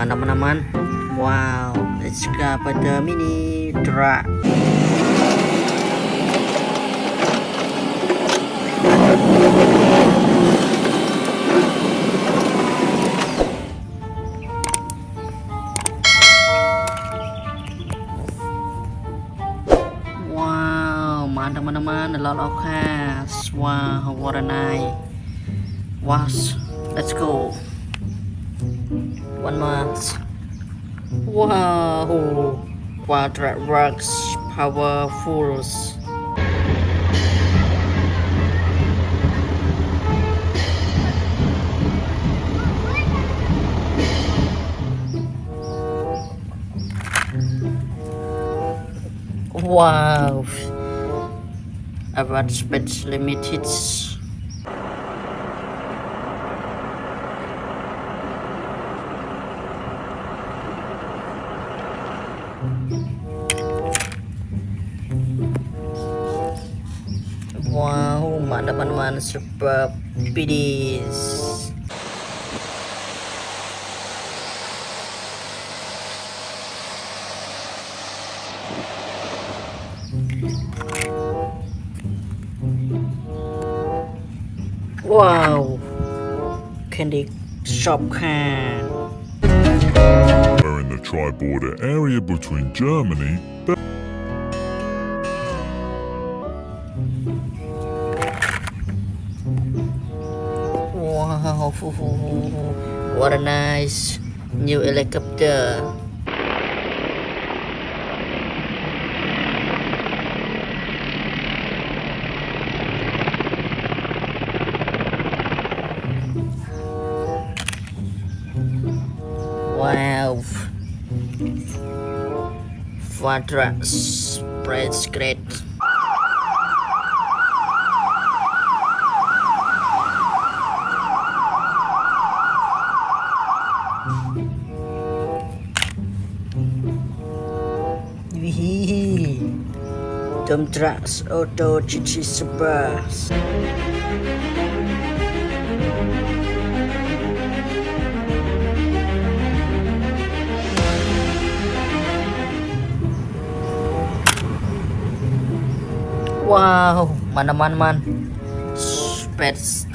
Mana teman-teman? Wow, let's go pada mini truck. Wow, mantap teman-teman, a lot of cars. Wow, what a night. Wow, let's go. One month. Wow, quadrat works powerful. Wow, about speed limited. Wow, mantap teman-teman, super pedis. Wow, candy shop car. We're in the tri-border area between Germany, Wow, what a nice new helicopter. Wow, quadrat spread great. Wih, dump trucks auto cici sebas. Wow, mana Space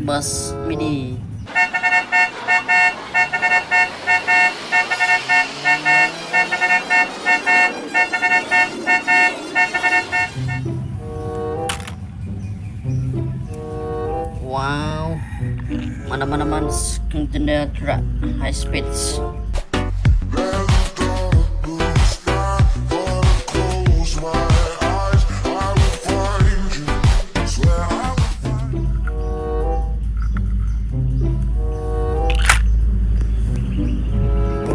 bus mini. Wow, mana container truck high speeds.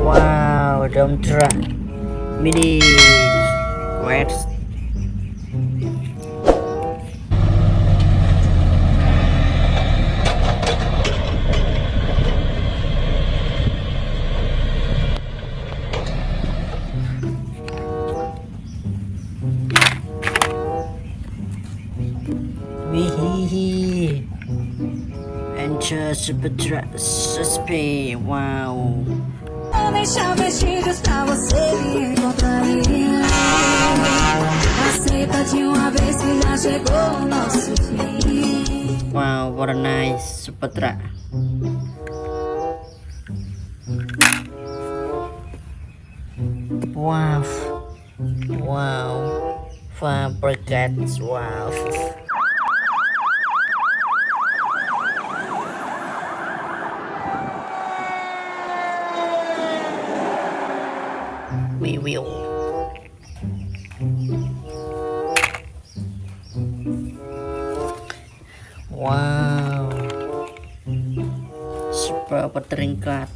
Wow, dump truck mini red. Wih, enter super truck suspe. Wow. Vou deixar vestígios pra você me encontrar. Aceita de uma vez que já chegou o nosso fim. Wow, what a nice super truck. Wow, wow, fabricants. Wow. We will. Wow, seberapa terikat.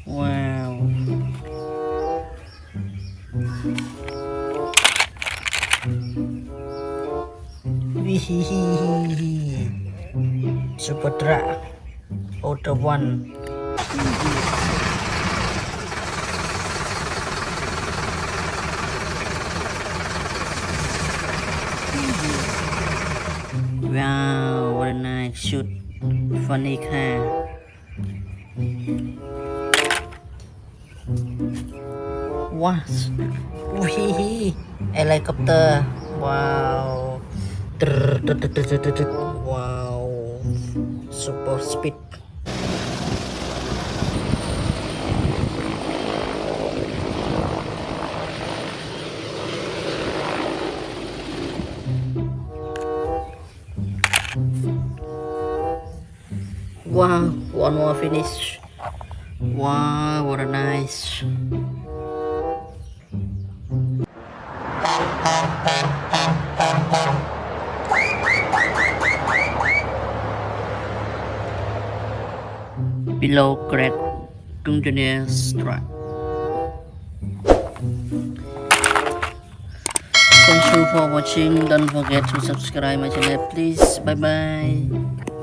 Wow. Wihihihi, super truck auto one. Wow, what a nice shoot. Funny car. What? Wee, helicopter. Wow. Wow. Super speed. Wow, one more finish. Wow, what a nice. Below grade continuous track. Thank you for watching. Don't forget to subscribe my channel, please. Bye bye.